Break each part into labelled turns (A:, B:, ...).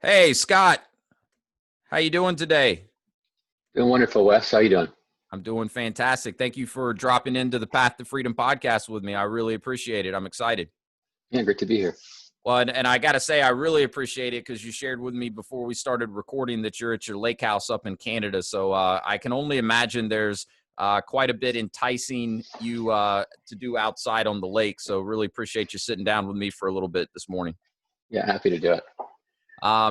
A: Hey, Scott, how you doing today?
B: Doing wonderful, Wes. How you doing?
A: I'm doing fantastic. Thank you for dropping into the Path to Freedom podcast with me. I really appreciate it. I'm excited.
B: Yeah, great to be here.
A: Well, and I got to say, I really appreciate it because you shared with me before we started recording that you're at your lake house up in Canada. So I can only imagine there's quite a bit enticing you to do outside on the lake. So really appreciate you sitting down with me for a little bit this morning.
B: Yeah, happy to do it.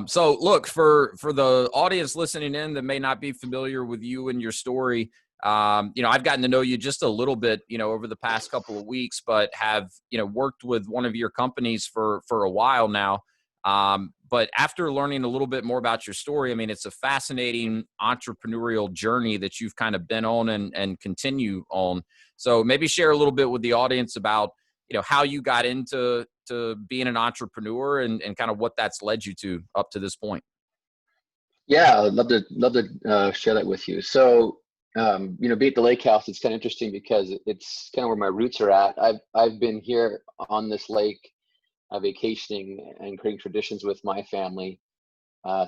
A: So look, for the audience listening in that may not be familiar with you and your story, I've gotten to know you just a little bit, over the past couple of weeks, but have, worked with one of your companies for a while now. But after learning a little bit more about your story, I mean, it's a fascinating entrepreneurial journey that you've kind of been on and continue on. So maybe share a little bit with the audience about, how you got into being an entrepreneur and kind of what that's led you to up to this point.
B: Yeah, I'd love to share that with you. So, be at the lake house. It's kind of interesting because it's kind of where my roots are at. I've been here on this lake, vacationing and creating traditions with my family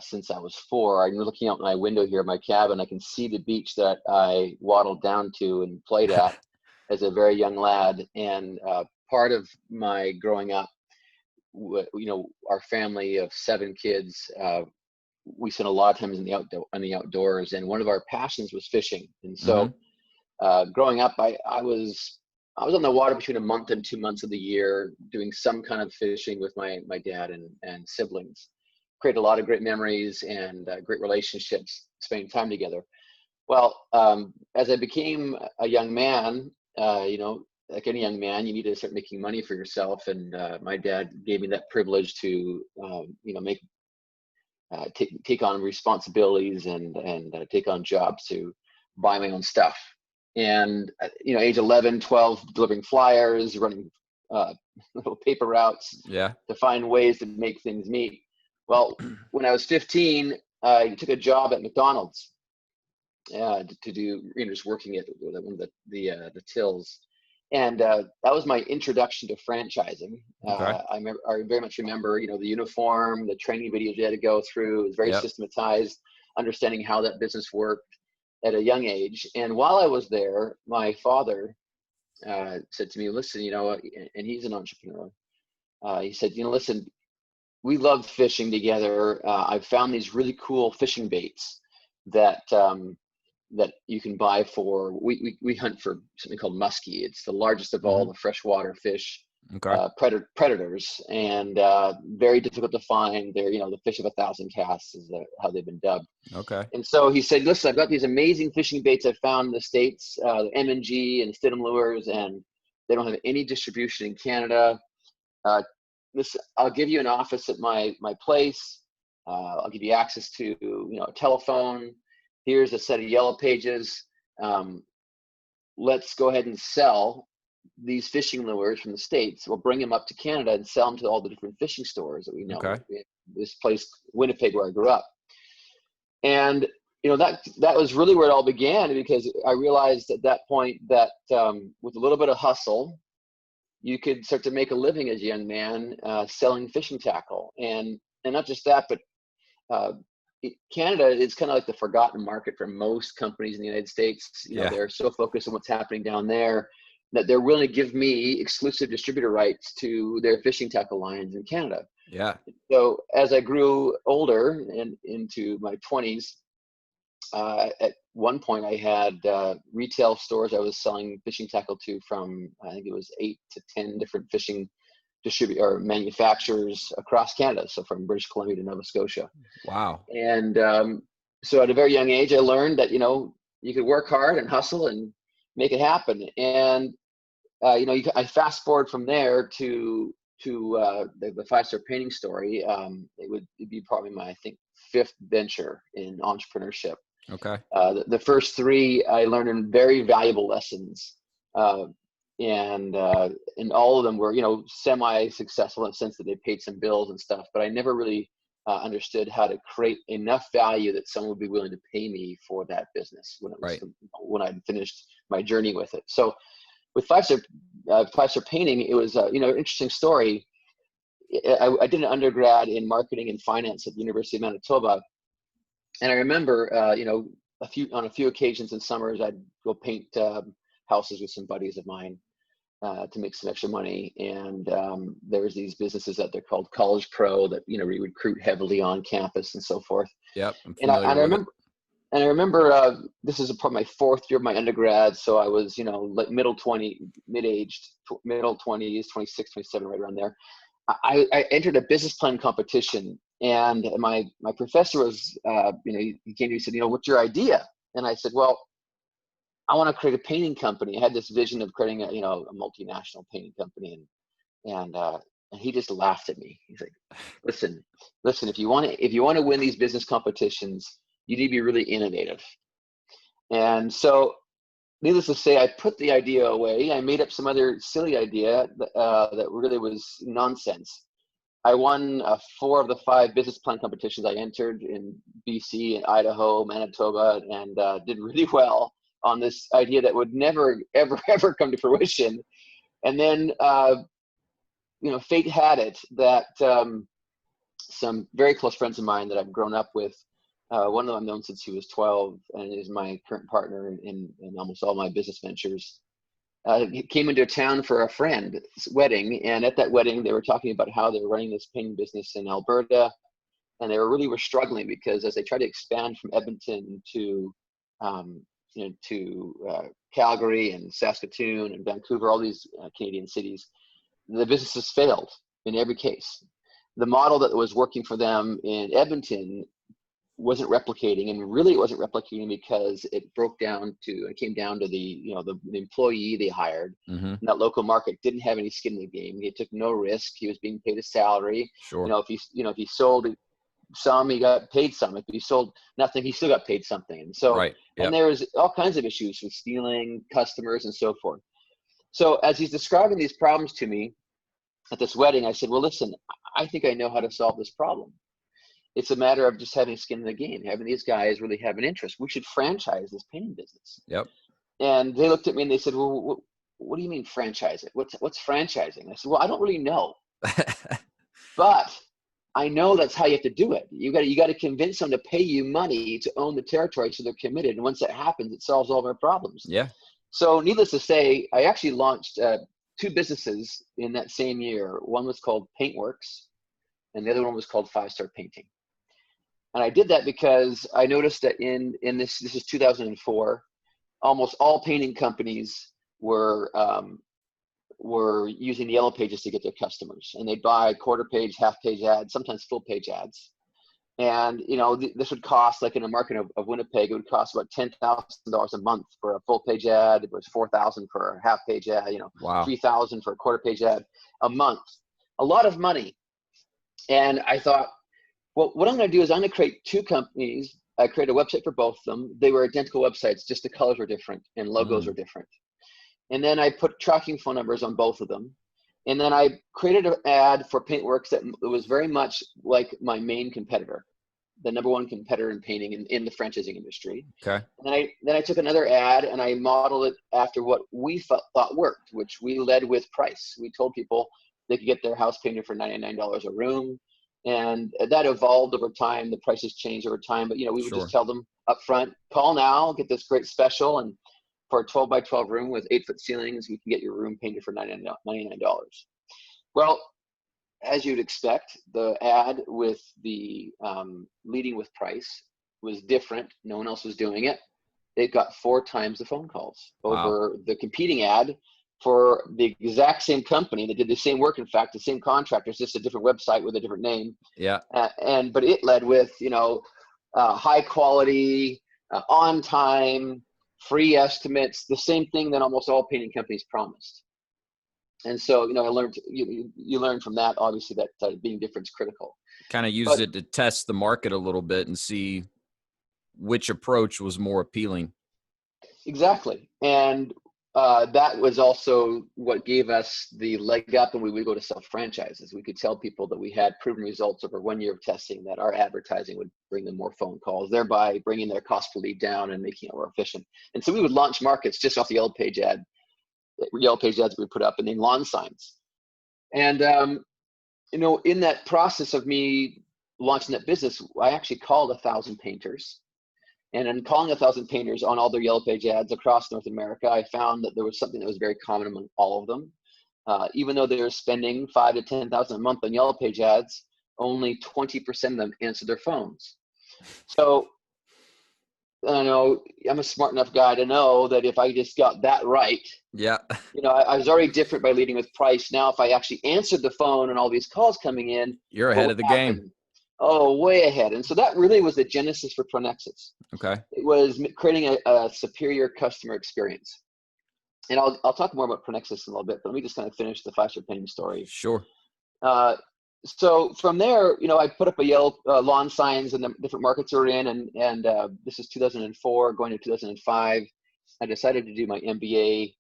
B: since I was 4. I'm looking out my window here at my cabin. I can see the beach that I waddled down to and played at as a very young lad. And part of my growing up, our family of 7 kids, we spent a lot of times in the outdoors, and one of our passions was fishing. And
A: Hmm.
B: so, growing up, I was on the water between a month and 2 months of the year, doing some kind of fishing with my dad and siblings. Created a lot of great memories and great relationships, spending time together. Well, as I became a young man, like any young man, you need to start making money for yourself. And my dad gave me that privilege to, make take on responsibilities and take on jobs to buy my own stuff. And age 11, 12, delivering flyers, running uh, little paper routes
A: Yeah.
B: to find ways to make things meet. Well, when I was 15, I took a job at McDonald's to do, just working at one of the tills, and that was my introduction to franchising.
A: Okay.
B: I very much remember, the uniform, the training videos you had to go through. It was very
A: Yep.
B: systematized, understanding how that business worked at a young age. And while I was there, my father said to me, "Listen, and he's an entrepreneur. He said, listen, we love fishing together. I've found these really cool fishing baits that you can buy for. We hunt for something called muskie. It's the largest of all
A: Hmm.
B: the freshwater fish
A: Okay.
B: predators, and very difficult to find. They're the fish of 1,000 casts is how they've been dubbed.
A: Okay.
B: And so he said, "Listen, I've got these amazing fishing baits I found in the States, the M&G and Stidham lures, and they don't have any distribution in Canada. Uh, Listen, I'll give you an office at my place. I'll give you access to a telephone. Here's a set of yellow pages. Um, let's go ahead and sell these fishing lures from the States. We'll bring them up to Canada and sell them to all the different fishing stores that we know.
A: Okay.
B: This place, Winnipeg, where I grew up." And that was really where it all began, because I realized at that point that with a little bit of hustle, you could start to make a living as a young man selling fishing tackle. And not just that, but uh, Canada is kind of like the forgotten market for most companies in the United States.
A: Yeah.
B: They're so focused on what's happening down there that they're willing to give me exclusive distributor rights to their fishing tackle lines in Canada.
A: Yeah.
B: So as I grew older and into my 20s, at one point I had retail stores I was selling fishing tackle to, from I think it was 8 to 10 different fishing distributor or manufacturers across Canada, so from British Columbia to Nova Scotia.
A: Wow.
B: And so at a very young age, I learned that you could work hard and hustle and make it happen. And I fast forward from there to the 5-star painting story. It'd be probably my, I think, 5th venture in entrepreneurship.
A: Okay.
B: The first 3 I learned in very valuable lessons, uh, and all of them were semi-successful in the sense that they paid some bills and stuff. But I never really understood how to create enough value that someone would be willing to pay me for that business
A: Right.
B: when I'd finished my journey with it. So with 5-star painting, it was an interesting story. I did an undergrad in marketing and finance at the University of Manitoba. And I remember, on a few occasions in summers, I'd go paint houses with some buddies of mine to make some extra money. And there was these businesses out there called College Pro that, we recruit heavily on campus and so forth.
A: Yep, I'm
B: And
A: familiar with it.
B: And I remember this is probably my fourth year of my undergrad. So I was, like middle 20s, 26, 27, right around there. I entered a business plan competition, and my professor was, he came to me and said, what's your idea? And I said, well, I want to create a painting company. I had this vision of creating a multinational painting company. And he just laughed at me. He's like, listen, if you want to win these business competitions, you need to be really innovative. And so, needless to say, I put the idea away. I made up some other silly idea that really was nonsense. I won 4 of the 5 business plan competitions I entered in BC and Idaho, Manitoba, and did really well on this idea that would never, ever, ever come to fruition. And then, fate had it that some very close friends of mine that I've grown up with, one of them I've known since he was 12 and is my current partner in almost all my business ventures. He came into town for a friend's wedding, and at that wedding, they were talking about how they were running this painting business in Alberta, and they were struggling because as they tried to expand from Edmonton to Calgary and Saskatoon and Vancouver, all these Canadian cities, the businesses failed in every case. The model that was working for them in Edmonton wasn't replicating, and really it wasn't replicating because it came down to the employee they hired.
A: Mm-hmm.
B: And that local market didn't have any skin in the game. He took no risk. He was being paid a salary.
A: Sure.
B: If he sold some, he got paid some. If he sold nothing, he still got paid something. And so,
A: right. Yep.
B: And there was all kinds of issues with stealing customers and so forth. So as he's describing these problems to me at this wedding, I said, well, listen, I think I know how to solve this problem. It's a matter of just having skin in the game, having these guys really have an interest. We should franchise this painting business.
A: Yep.
B: And they looked at me and they said, well, what do you mean franchise it? What's franchising? I said, well, I don't really know, but I know that's how you have to do it. You got to convince them to pay you money to own the territory so they're committed. And once that happens, it solves all of our problems.
A: Yeah.
B: So needless to say, I actually launched 2 businesses in that same year. One was called Paintworks, and the other one was called 5-Star Painting. And I did that because I noticed that in this is 2004, almost all painting companies were using the Yellow Pages to get their customers, and they'd buy quarter-page, half-page ads, sometimes full-page ads. And this would cost, like in a market of Winnipeg, it would cost about $10,000 a month for a full-page ad. It was $4,000 for a half-page ad.
A: Wow.
B: $3,000 for a quarter-page ad a month. A lot of money. And I thought, well, what I'm going to do is I'm going to create 2 companies. I created a website for both of them. They were identical websites, just the colors were different and logos were different. And then I put tracking phone numbers on both of them. And then I created an ad for Paintworks that was very much like my main competitor, the number 1 competitor in painting in the franchising industry.
A: Okay.
B: And then I took another ad and I modeled it after what we thought worked, which we led with price. We told people they could get their house painted for $99 a room. And that evolved over time. The prices changed over time, but we would
A: Sure.
B: just tell them up front, call now, get this great special. And for a 12 by 12 room with 8-foot ceilings, we can get your room painted for $99. Well, as you'd expect, the ad with the leading with price was different. No one else was doing it. It got 4 times the phone calls over the competing ad for the exact same company that did the same work. In fact, the same contractors, just a different website with a different name.
A: Yeah.
B: But it led with, high quality, on time, free estimates, the same thing that almost all painting companies promised. And so, I learned, you learn from that, obviously, that being different is critical.
A: Kind of used it to test the market a little bit and see which approach was more appealing.
B: Exactly. And that was also what gave us the leg up when we would go to self-franchises. We could tell people that we had proven results over 1 year of testing that our advertising would bring them more phone calls, thereby bringing their cost per lead down and making it more efficient. And so we would launch markets just off the Yellow Page ads we put up, and then lawn signs. And in that process of me launching that business, I actually called 1,000 painters. And in calling 1,000 painters on all their Yellow Page ads across North America, I found that there was something that was very common among all of them. Even though they were spending $5,000 to $10,000 a month on Yellow Page ads, only 20% of them answered their phones. So I know I'm a smart enough guy to know that if I just got that right,
A: Yeah.
B: I was already different by leading with price. Now, if I actually answered the phone and all these calls coming in,
A: You're
B: what
A: ahead
B: would
A: of the
B: happen?
A: game.
B: Oh, way ahead. And so that really was the genesis for Pronexus.
A: Okay.
B: It was creating a superior customer experience. And I'll talk more about Pronexus in a little bit, but let me just kind of finish the 5-star painting story.
A: Sure.
B: So from there, I put up a yellow lawn signs in the different markets we're in, and this is 2004, going to 2005. I decided to do my MBA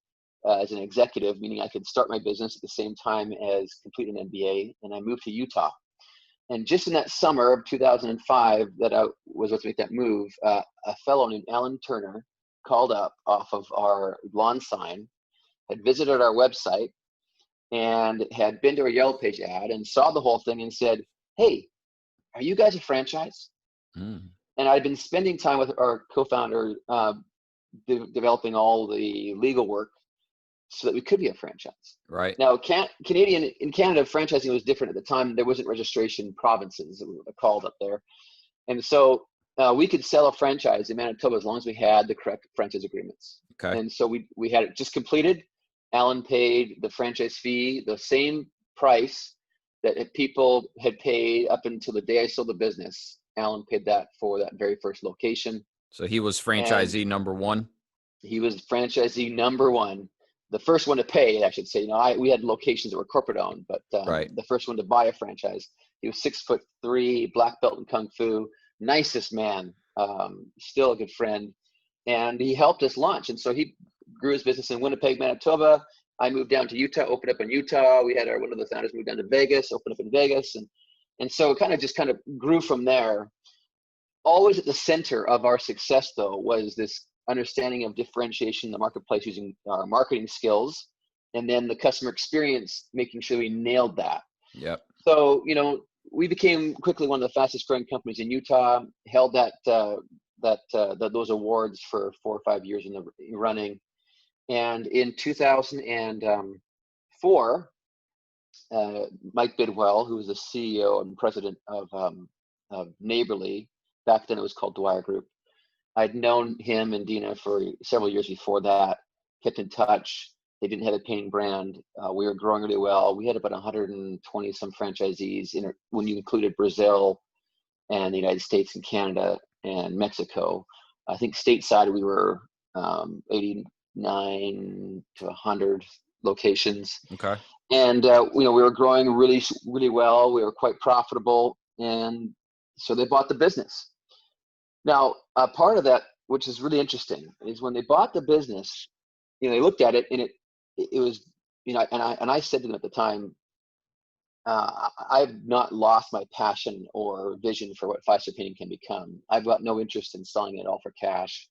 B: as an executive, meaning I could start my business at the same time as complete an MBA, and I moved to Utah. And just in that summer of 2005 that I was about to make that move, a fellow named Alan Turner called up off of our lawn sign, had visited our website, and had been to a Yellow Page ad and saw the whole thing and said, "Hey, are you guys a franchise?"
A: Mm.
B: And I'd been spending time with our co-founder developing all the legal work so that we could be a franchise.
A: Right.
B: Now, in Canada, franchising was different at the time. There wasn't registration provinces that we were called up there. And so we could sell a franchise in Manitoba as long as we had the correct franchise agreements.
A: Okay.
B: And so we had it just completed. Alan paid the franchise fee, the same price that people had paid up until the day I sold the business. Alan paid that for that very first location.
A: So he was franchisee number one?
B: He was franchisee number one. The first one to pay, I should say. We had locations that were corporate owned, but
A: right.
B: The first one to buy a franchise. He was 6'3", black belt in Kung Fu, nicest man, still a good friend. And he helped us launch. And so he grew his business in Winnipeg, Manitoba. I moved down to Utah, opened up in Utah. We had one of the founders moved down to Vegas, opened up in Vegas. And so it kind of grew from there. Always at the center of our success, though, was this understanding of differentiation in the marketplace using our marketing skills, and then the customer experience, making sure we nailed that.
A: Yep.
B: So, we became quickly one of the fastest growing companies in Utah, held those awards for 4 or 5 years in the running. And in 2004, Mike Bidwell, who was the CEO and president of Neighborly, back then it was called Dwyer Group. I'd known him and Dina for several years before that, kept in touch. They didn't have a painting brand. We were growing really well. We had about 120 some franchisees when you included Brazil and the United States and Canada and Mexico. I think stateside we were 89 to 100 locations.
A: Okay.
B: And we were growing really, really well. We were quite profitable, and so they bought the business. Now, part of that, which is really interesting, is when they bought the business, they looked at it, and it was, and I said to them at the time, I've not lost my passion or vision for what 5-star painting can become. I've got no interest in selling it all for cash.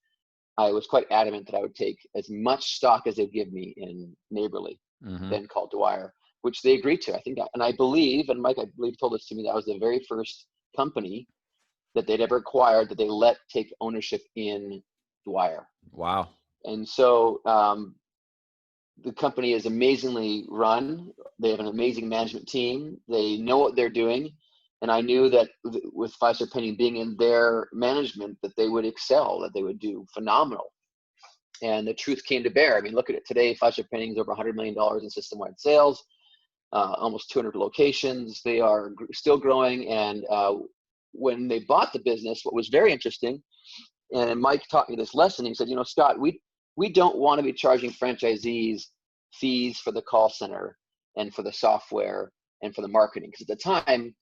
B: I was quite adamant that I would take as much stock as they'd give me in Neighborly, then called Dwyer, which they agreed to. I think, and I believe, and Mike, I believe, told this to me, that was the very first company that they'd ever acquired that they let take ownership in Dwyer.
A: Wow. And
B: so the company is amazingly run. They have an amazing management team. They know what they're doing. And I knew that with 5-star painting being in their management, that they would excel, that they would do phenomenal. And the truth came to bear. I mean, look at it today. 5-star painting is over $100 million in system-wide sales, almost 200 locations. They are still growing. And when they bought the business, what was very interesting, and Mike taught me this lesson, he said, Scott, we don't want to be charging franchisees fees for the call center and for the software and for the marketing. Because at the time,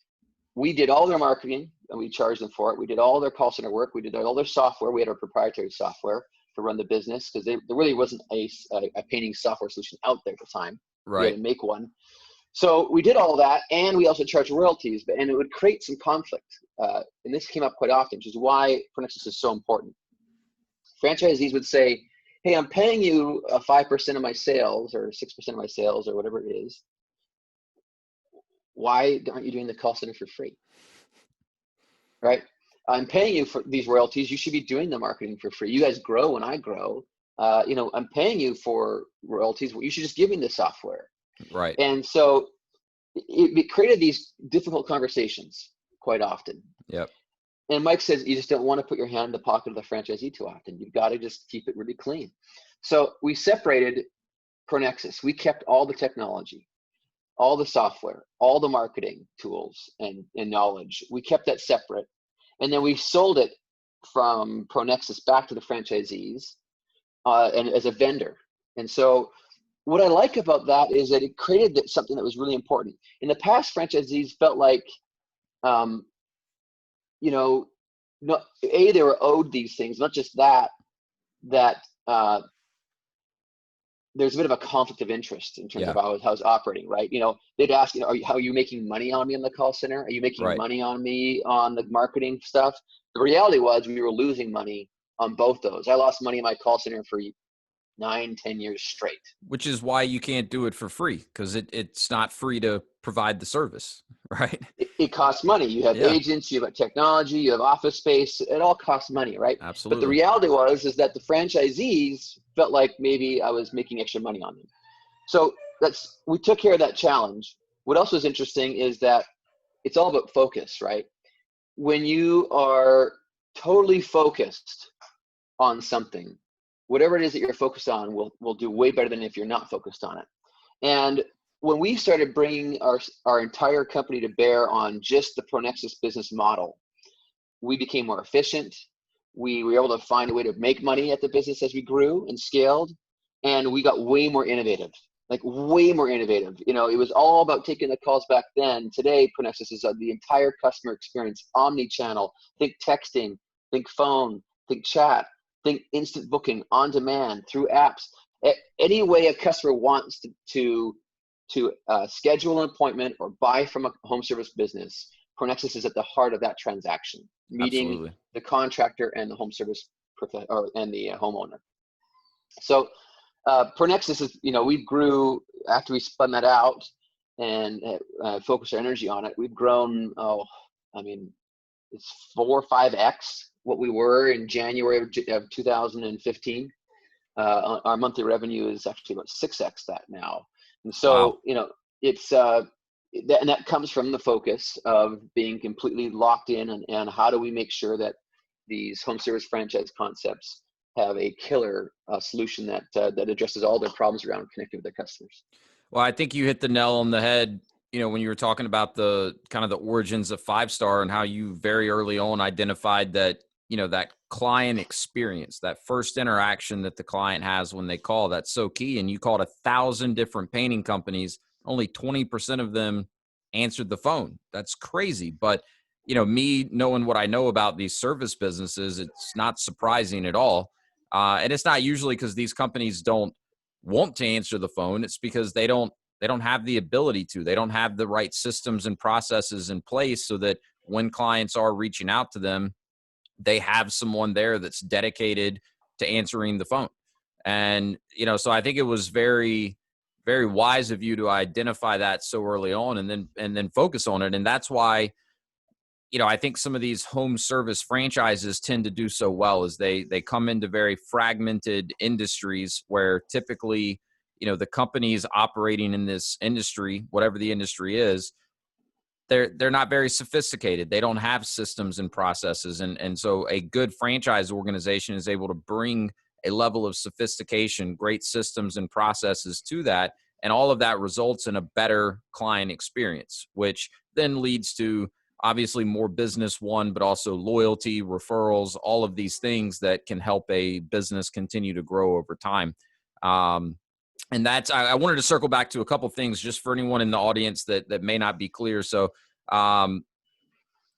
B: we did all their marketing and we charged them for it. We did all their call center work. We did all their software. We had our proprietary software to run the business because there really wasn't a painting software solution out there at the time.
A: Right.
B: We had to make one. So we did all that, and we also charged royalties, and it would create some conflict. And this came up quite often, which is why Pronexus is so important. Franchisees would say, hey, I'm paying you 5% of my sales or 6% of my sales or whatever it is. why aren't you doing the call center for free? Right? I'm paying you for these royalties. You should be doing the marketing for free. You guys grow when I grow. I'm paying you for royalties. You should just give me the software.
A: Right.
B: And so it created these difficult conversations quite often.
A: Yep.
B: And Mike says, you just don't want to put your hand in the pocket of the franchisee too often. You've got to just keep it really clean. So we separated Pronexus. We kept all the technology, all the software, all the marketing tools and knowledge. We kept that separate. And then we sold it from Pronexus back to the franchisees and as a vendor. And so what I like about that is that it created something that was really important. In the past, franchisees felt like, they were owed these things, not just that there's a bit of a conflict of interest in terms of how it's operating, right? They'd ask, how are you making money on me in the call center? Are you making money on me on the marketing stuff? The reality was we were losing money on both those. I lost money in my call center for 9-10 years straight.
A: Which is why you can't do it for free, because it's not free to provide the service, right?
B: It costs money. You have agents, you have technology, you have office space. It all costs money, right?
A: Absolutely.
B: But the reality is that the franchisees felt like maybe I was making extra money on them. So we took care of that challenge. What else was interesting is that it's all about focus, right? When you are totally focused on something, whatever it is that you're focused on will do way better than if you're not focused on it. And when we started bringing our entire company to bear on just the Pronexus business model, we became more efficient. We were able to find a way to make money at the business as we grew and scaled, and we got way more innovative, way more innovative. It was all about taking the calls back then. Today, Pronexus is the entire customer experience, omni-channel. Think texting, think phone, think chat, think instant booking, on demand, through apps. Any way a customer wants to schedule an appointment or buy from a home service business, Pronexus is at the heart of that transaction, meeting the contractor and the home service and the homeowner. So Pronexus is, we grew after we spun that out and focused our energy on it. We've grown, it's 4 or 5x what we were in January of 2015. Our monthly revenue is actually about 6x that now. And so, it's and that comes from the focus of being completely locked in and how do we make sure that these home service franchise concepts have a killer solution that addresses all their problems around connecting with their customers.
A: Well, I think you hit the nail on the head, when you were talking about the kind of the origins of 5-star and how you very early on identified that, that client experience, that first interaction that the client has when they call, that's so key. And you called 1,000 different painting companies. Only 20% of them answered the phone. That's crazy. But, me knowing what I know about these service businesses, it's not surprising at all. And it's not usually because these companies don't want to answer the phone. It's because they don't have the ability to. They don't have the right systems and processes in place so that when clients are reaching out to them, they have someone there that's dedicated to answering the phone. And, so I think it was very, very wise of you to identify that so early on and then focus on it. And that's why, I think some of these home service franchises tend to do so well is they come into very fragmented industries where typically, the companies operating in this industry, whatever the industry is, they're not very sophisticated. They don't have systems and processes. And so a good franchise organization is able to bring a level of sophistication, great systems and processes to that. And all of that results in a better client experience, which then leads to obviously more business won, but also loyalty, referrals, all of these things that can help a business continue to grow over time. And I wanted to circle back to a couple things just for anyone in the audience that may not be clear. So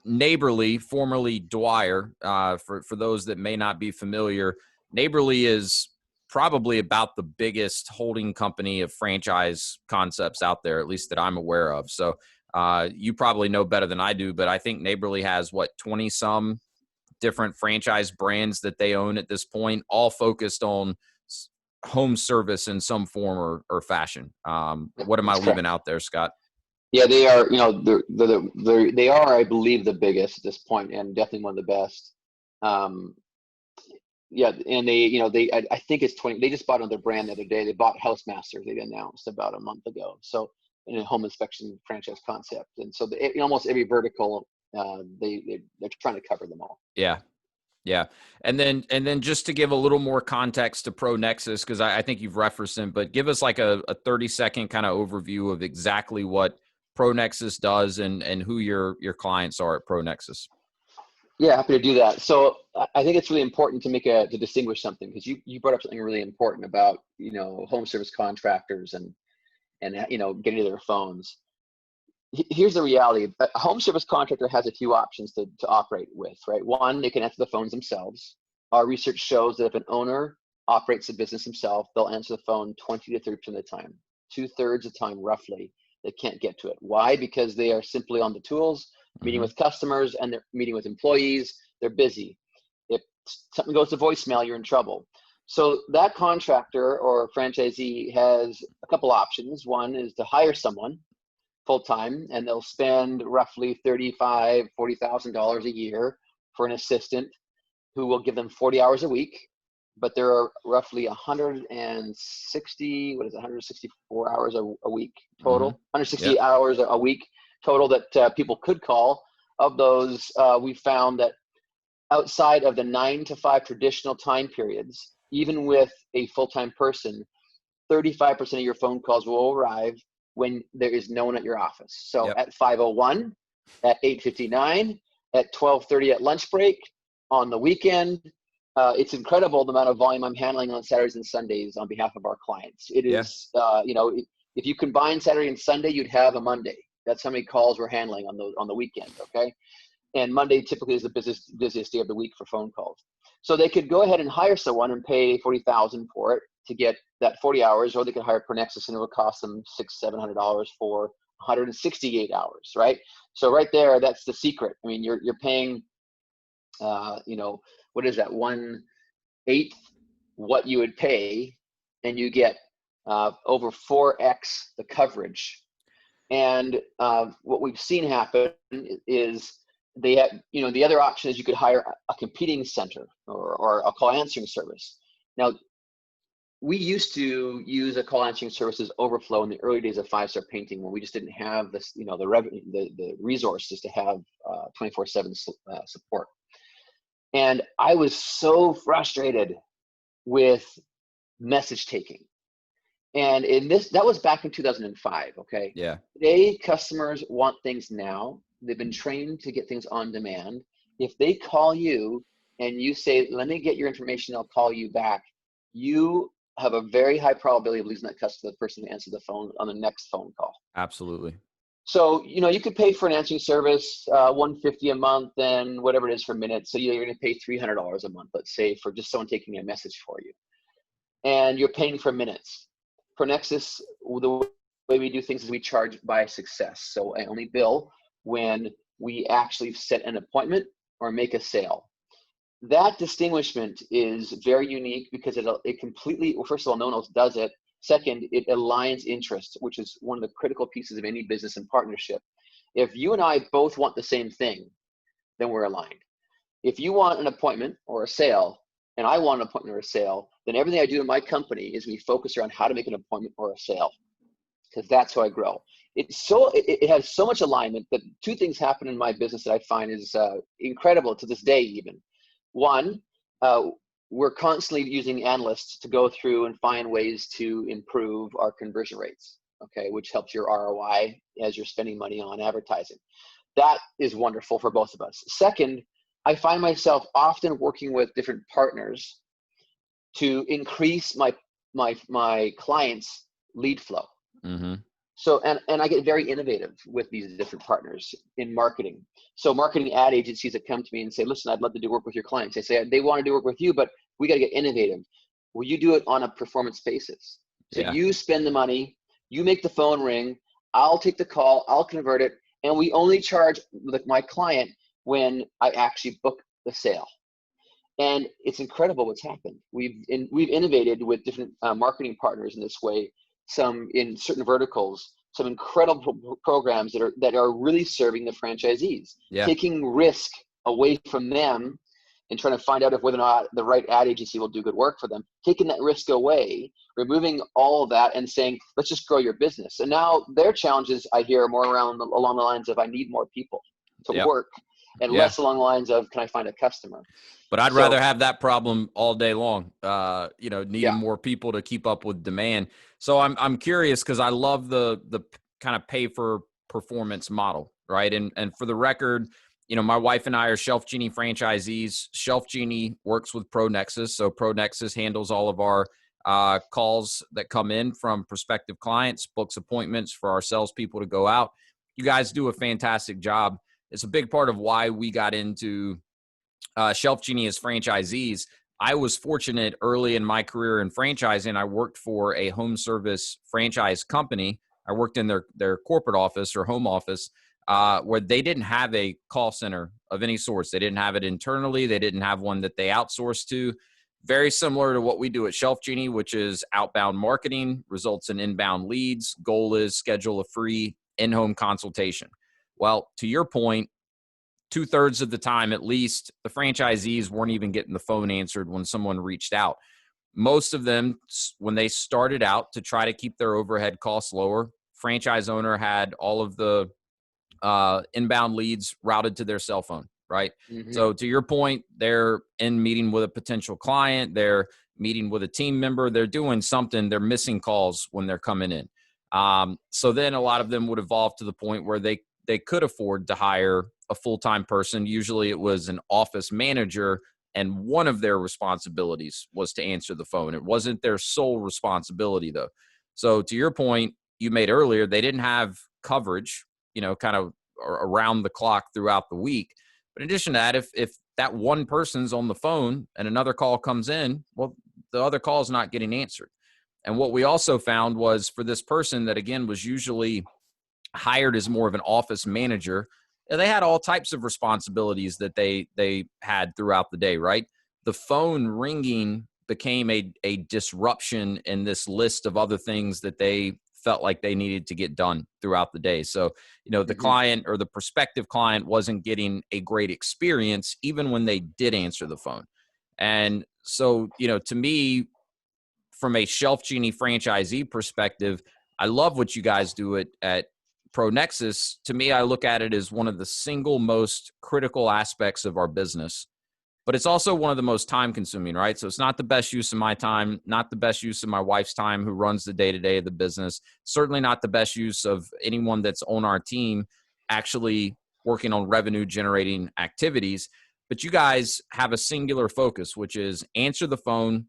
A: Neighborly, formerly Dwyer, for those that may not be familiar, Neighborly is probably about the biggest holding company of franchise concepts out there, at least that I'm aware of. So you probably know better than I do, but I think Neighborly has 20 some different franchise brands that they own at this point, all focused on home service in some form or fashion. What am I leaving out there, Scott?
B: Yeah, they are, they are, I believe, the biggest at this point, and definitely one of the best. Um, yeah, and I think it's 20. They just bought another brand the other day. They bought Housemaster. They announced about a month ago. So in a home inspection franchise concept, and so in almost every vertical, they're trying to cover them all.
A: Yeah. Yeah. And then just to give a little more context to ProNexus, because I think you've referenced them, but give us like a 30-second kind of overview of exactly what ProNexus does and who your clients are at ProNexus.
B: Yeah, happy to do that. So I think it's really important to distinguish something, because you brought up something really important about, home service contractors and getting to their phones. Here's the reality. A home service contractor has a few options to operate with, right? One, they can answer the phones themselves. Our research shows that if an owner operates the business himself, they'll answer the phone 20 to 30% of the time. 2/3 of the time, roughly, they can't get to it. Why? Because they are simply on the tools, meeting with customers, and they're meeting with employees. They're busy. If something goes to voicemail, you're in trouble. So that contractor or franchisee has a couple options. One is to hire someone full-time, and they'll spend roughly $40,000 a year for an assistant who will give them 40 hours a week. But there are roughly 164 hours a week total, 160 hours a week total that people could call. Of those, we found that outside of the 9 to 5 traditional time periods, even with a full-time person, 35% of your phone calls will arrive when there is no one at your office. So at 5:01, at 8:59, at 12:30 at lunch break, on the weekend. It's incredible the amount of volume I'm handling on Saturdays and Sundays on behalf of our clients. It is, if you combine Saturday and Sunday, you'd have a Monday. That's how many calls we're handling on the weekend, okay? And Monday typically is the busiest day of the week for phone calls. So they could go ahead and hire someone and pay $40,000 for it to get that 40 hours, or they could hire ProNexus and it would cost them $600-700 for 168 hours, right? So right there, that's the secret. I mean, you're paying, what is that, 1/8 what you would pay, and you get over 4x the coverage. And what we've seen happen is they have, the other option is you could hire a competing center or a call answering service. Now, we used to use a call answering services overflow in the early days of 5-Star Painting, when we just didn't have this, the revenue, the resources to have 24/7 support. And I was so frustrated with message taking. And that was back in 2005, okay?
A: Yeah.
B: Today, customers want things now. They've been trained to get things on demand. If they call you and you say, let me get your information, I'll call you back, you have a very high probability of losing that customer, the person who answered the phone on the next phone call.
A: Absolutely.
B: So, you could pay for an answering service, $150 a month and whatever it is for minutes. So you're going to pay $300 a month, let's say, for just someone taking a message for you. And you're paying for minutes. For Nexus, the way we do things is we charge by success. So I only bill when we actually set an appointment or make a sale. That distinguishment is very unique because it completely, well, first of all, no one else does it. Second, it aligns interests, which is one of the critical pieces of any business and partnership. If you and I both want the same thing, then we're aligned. If you want an appointment or a sale, and I want an appointment or a sale, then everything I do in my company is we focus around how to make an appointment or a sale, because that's how I grow. It has so much alignment that two things happen in my business that I find is incredible to this day even. One, we're constantly using analysts to go through and find ways to improve our conversion rates, okay, which helps your ROI as you're spending money on advertising. That is wonderful for both of us. Second, I find myself often working with different partners to increase my clients' lead flow.
A: Mm-hmm.
B: So, and I get very innovative with these different partners in marketing. So marketing ad agencies that come to me and say, listen, I'd love to do work with your clients. They say they want to do work with you, but we got to get innovative. Will you do it on a performance basis? So you spend the money, you make the phone ring, I'll take the call, I'll convert it, and we only charge my client when I actually book the sale. And it's incredible what's happened. We've innovated with different marketing partners in this way, some in certain verticals, some incredible programs that are really serving the franchisees,
A: Yeah.
B: taking risk away from them and trying to find out if whether or not the right ad agency will do good work for them, taking that risk away, removing all of that and saying, let's just grow your business. And now their challenges I hear are more along the lines of, I need more people to
A: Yep.
B: work, and
A: Yeah.
B: less along the lines of, can I find a customer?
A: But I'd
B: So,
A: rather have that problem all day long, needing
B: yeah.
A: more people to keep up with demand. So I'm curious, because I love the kind of pay for performance model, right? And for the record, my wife and I are Shelf Genie franchisees. Shelf Genie works with ProNexus. So ProNexus handles all of our calls that come in from prospective clients, books appointments for our salespeople to go out. You guys do a fantastic job. It's a big part of why we got into Shelf Genie as franchisees. I was fortunate early in my career in franchising. I worked for a home service franchise company. I worked in their corporate office or home office where they didn't have a call center of any sorts. They didn't have it internally. They didn't have one that they outsourced to. Very similar to what we do at Shelf Genie, which is outbound marketing, results in inbound leads. Goal is schedule a free in-home consultation. Well, to your point, 2/3 of the time, at least, the franchisees weren't even getting the phone answered when someone reached out. Most of them, when they started out to try to keep their overhead costs lower, franchise owner had all of the inbound leads routed to their cell phone, right?
B: Mm-hmm.
A: So to your point, they're in meeting with a potential client, they're meeting with a team member, they're doing something, they're missing calls when they're coming in. So then a lot of them would evolve to the point where they could afford to hire a full-time person. Usually it was an office manager, and one of their responsibilities was to answer the phone. It wasn't their sole responsibility, though. So to your point you made earlier, they didn't have coverage, kind of around the clock throughout the week. But in addition to that, if that one person's on the phone and another call comes in, well, the other call is not getting answered. And what we also found was, for this person that, again, was usually hired as more of an office manager, they had all types of responsibilities that they had throughout the day, right? The phone ringing became a disruption in this list of other things that they felt like they needed to get done throughout the day. So, the client or the prospective client wasn't getting a great experience even when they did answer the phone. And so, to me, from a Shelf Genie franchisee perspective, I love what you guys do at ProNexus. To me, I look at it as one of the single most critical aspects of our business, but it's also one of the most time consuming, right? So it's not the best use of my time, not the best use of my wife's time, who runs the day-to-day of the business, certainly not the best use of anyone that's on our team actually working on revenue generating activities. But you guys have a singular focus, which is answer the phone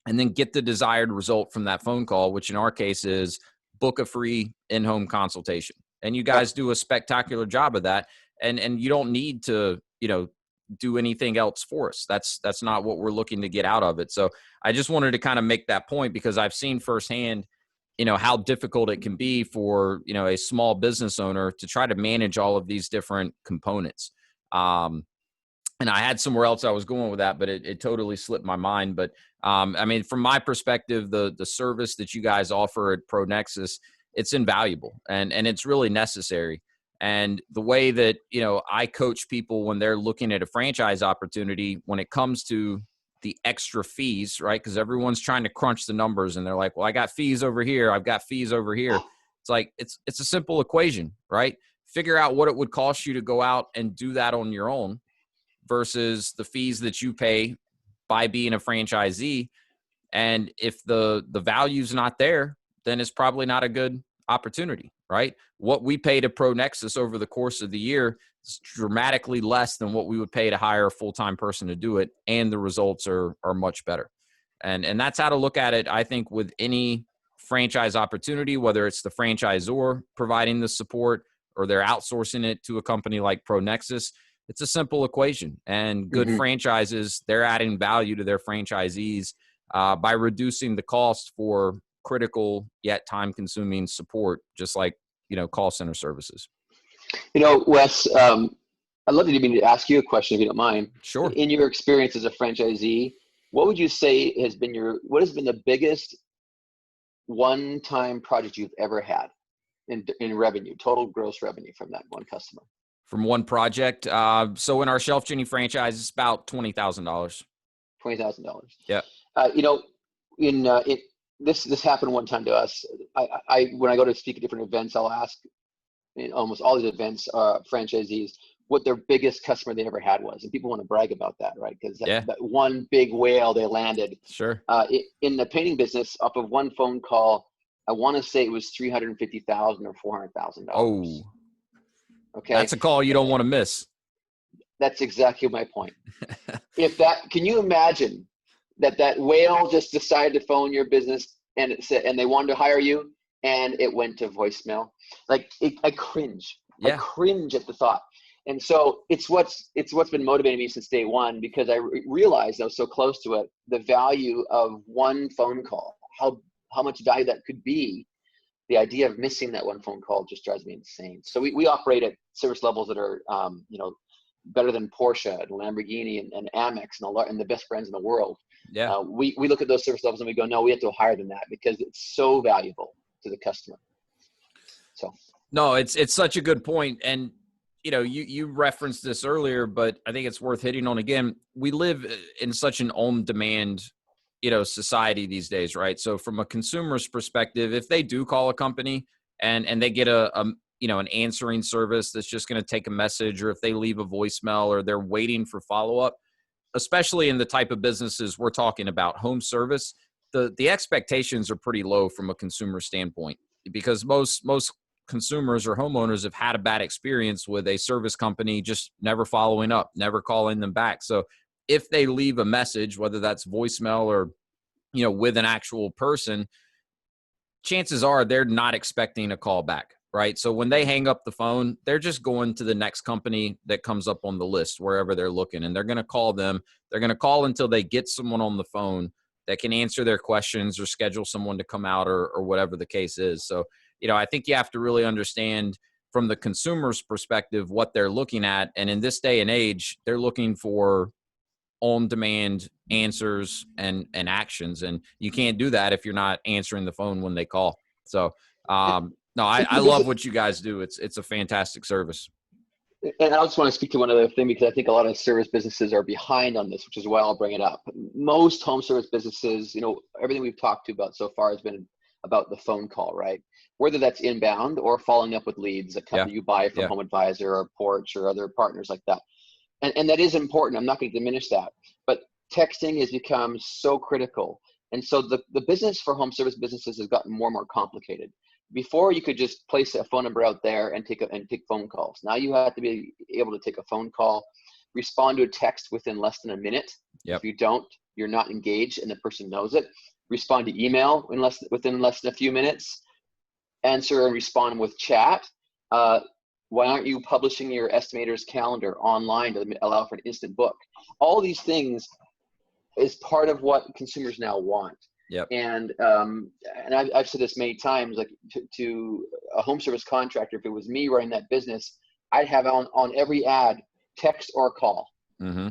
A: and then get the desired result from that phone call, which in our case is book a free in-home consultation. And you guys do a spectacular job of that. And you don't need to, do anything else for us. That's not what we're looking to get out of it. So I just wanted to kind of make that point, because I've seen firsthand, how difficult it can be for, a small business owner to try to manage all of these different components. And I had somewhere else I was going with that, but it totally slipped my mind. But from my perspective, the service that you guys offer at ProNexus, it's invaluable and it's really necessary. And the way that, I coach people when they're looking at a franchise opportunity, when it comes to the extra fees, right? Because everyone's trying to crunch the numbers and they're like, well, I got fees over here, I've got fees over here. It's like, it's a simple equation, right? Figure out what it would cost you to go out and do that on your own versus the fees that you pay by being a franchisee. And if the value's not there, then it's probably not a good opportunity, right? What we pay to ProNexus over the course of the year is dramatically less than what we would pay to hire a full-time person to do it, and the results are much better. And that's how to look at it, I think, with any franchise opportunity, whether it's the franchisor providing the support or they're outsourcing it to a company like ProNexus. It's a simple equation, and good franchises, they're adding value to their franchisees by reducing the cost for critical yet time-consuming support, just like, call center services.
B: Wes, I'd love to ask you a question, if you don't mind.
A: Sure.
B: In your experience as a franchisee, what would you say has been the biggest one-time project you've ever had? in revenue, total gross revenue from that one customer?
A: From one project. So in our Shelf Genie franchise, it's about $20,000.
B: $20,000.
A: Yeah.
B: You know, this happened one time to us. I when I go to speak at different events, I'll ask in almost all these events, franchisees, what their biggest customer they ever had was, and people want to brag about that, right? Because that one big whale they landed.
A: Sure.
B: In the painting business, off of one phone call, I want to say it was $350,000 or $400,000.
A: Oh,
B: okay,
A: that's a call you don't want to miss.
B: That's exactly my point. Can you imagine that whale just decided to phone your business and it said, and they wanted to hire you, and it went to voicemail? Like I cringe. I cringe at the thought. And so it's what's been motivating me since day one, because I realized I was so close to it, the value of one phone call, how much value that could be. The idea of missing that one phone call just drives me insane. So we operate at service levels that are, better than Porsche and Lamborghini and Amex and the best brands in the world.
A: Yeah.
B: We look at those service levels and we go, no, we have to go higher than that because it's so valuable to the customer. So.
A: No, it's such a good point. And, you referenced this earlier, but I think it's worth hitting on again. We live in such an on-demand, society these days, right? So from a consumer's perspective, if they do call a company and they get an answering service that's just going to take a message, or if they leave a voicemail or they're waiting for follow-up, especially in the type of businesses we're talking about, home service, the expectations are pretty low from a consumer standpoint, because most consumers or homeowners have had a bad experience with a service company just never following up, never calling them back. So if they leave a message, whether that's voicemail or, with an actual person, chances are they're not expecting a call back, right? So when they hang up the phone, they're just going to the next company that comes up on the list, wherever they're looking, and they're going to call them. They're going to call until they get someone on the phone that can answer their questions or schedule someone to come out, or whatever the case is. So, I think you have to really understand from the consumer's perspective what they're looking at. And in this day and age, they're looking for on-demand answers and actions. And you can't do that if you're not answering the phone when they call. So, no, I love what you guys do. It's a fantastic service.
B: And I just want to speak to one other thing, because I think a lot of service businesses are behind on this, which is why I'll bring it up. Most home service businesses, everything we've talked to about so far has been about the phone call, right? Whether that's inbound or following up with leads, a company you buy from Home Advisor or Porch or other partners like that. And that is important. I'm not going to diminish that. But texting has become so critical. And so the business for home service businesses has gotten more and more complicated. Before, you could just place a phone number out there and take phone calls. Now you have to be able to take a phone call, respond to a text within less than a minute.
A: Yep.
B: If you don't, you're not engaged and the person knows it. Respond to email within less than a few minutes. Answer and respond with chat. Why aren't you publishing your estimator's calendar online to allow for an instant book? All these things is part of what consumers now want.
A: Yep.
B: And I've said this many times, like to a home service contractor, if it was me running that business, I'd have on every ad, text or call. Mm-hmm.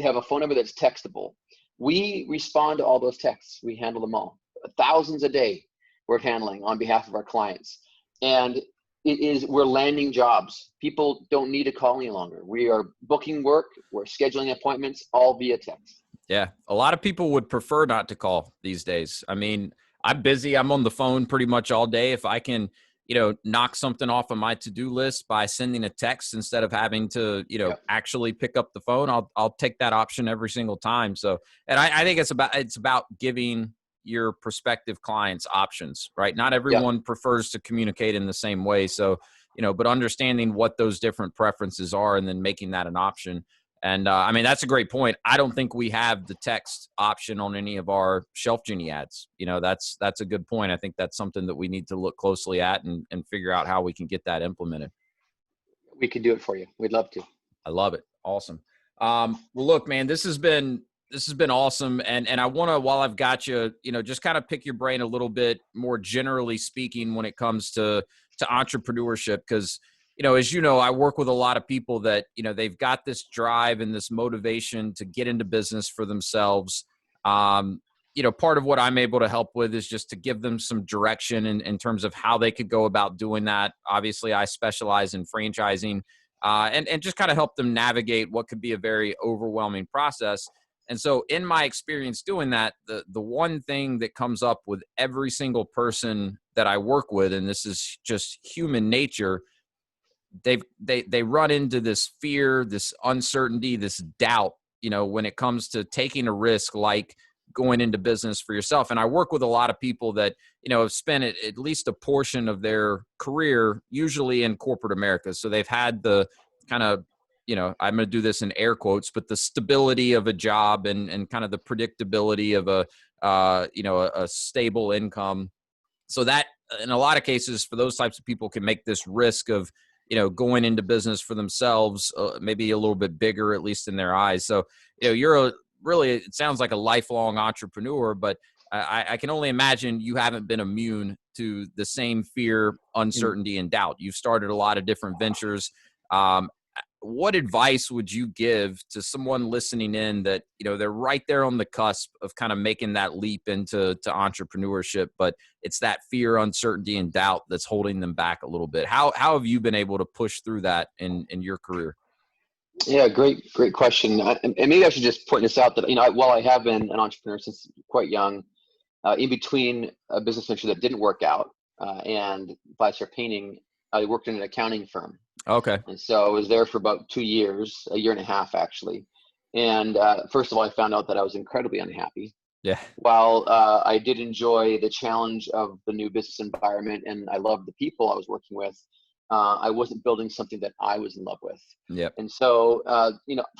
B: Have a phone number that's textable. We respond to all those texts. We handle them all. Thousands a day we're handling on behalf of our clients. And we're landing jobs. People don't need to call any longer. We are booking work. We're scheduling appointments, all via text.
A: Yeah. A lot of people would prefer not to call these days. I mean, I'm busy. I'm on the phone pretty much all day. If I can, knock something off of my to-do list by sending a text instead of having to, actually pick up the phone, I'll take that option every single time. So, and I think it's about giving your prospective clients options, right? Not everyone prefers to communicate in the same way. So, but understanding what those different preferences are and then making that an option. And I mean, that's a great point. I don't think we have the text option on any of our Shelf Genie ads. That's a good point. I think that's something that we need to look closely at and figure out how we can get that implemented.
B: We can do it for you. We'd love to.
A: I love it. Awesome. Well, look, man, this has been awesome. And I want to, while I've got you, just kind of pick your brain a little bit more generally speaking when it comes to entrepreneurship. Because, as you know, I work with a lot of people that, they've got this drive and this motivation to get into business for themselves. part of what I'm able to help with is just to give them some direction in terms of how they could go about doing that. Obviously, I specialize in franchising, and just kind of help them navigate what could be a very overwhelming process. And so in my experience doing that, the one thing that comes up with every single person that I work with, and this is just human nature, they run into this fear, this uncertainty, this doubt, when it comes to taking a risk like going into business for yourself. And I work with a lot of people that, have spent at least a portion of their career, usually in corporate America. So they've had the kind of, I'm going to do this in air quotes, but the stability of a job and kind of the predictability of a stable income. So that in a lot of cases for those types of people can make this risk of, going into business for themselves, maybe a little bit bigger, at least in their eyes. So, you're really, it sounds like a lifelong entrepreneur, but I can only imagine you haven't been immune to the same fear, uncertainty, and doubt. You've started a lot of different ventures. What advice would you give to someone listening in that, they're right there on the cusp of kind of making that leap into entrepreneurship, but it's that fear, uncertainty, and doubt that's holding them back a little bit? How have you been able to push through that in your career?
B: Yeah, great question. And maybe I should just point this out that, while I have been an entrepreneur since quite young, in between a business venture that didn't work out and Five-Star Painting, I worked in an accounting firm.
A: Okay.
B: And so I was there for about 2 years, a year and a half actually. And first of all, I found out that I was incredibly unhappy.
A: Yeah.
B: While I did enjoy the challenge of the new business environment and I loved the people I was working with, I wasn't building something that I was in love with.
A: Yep.
B: And so,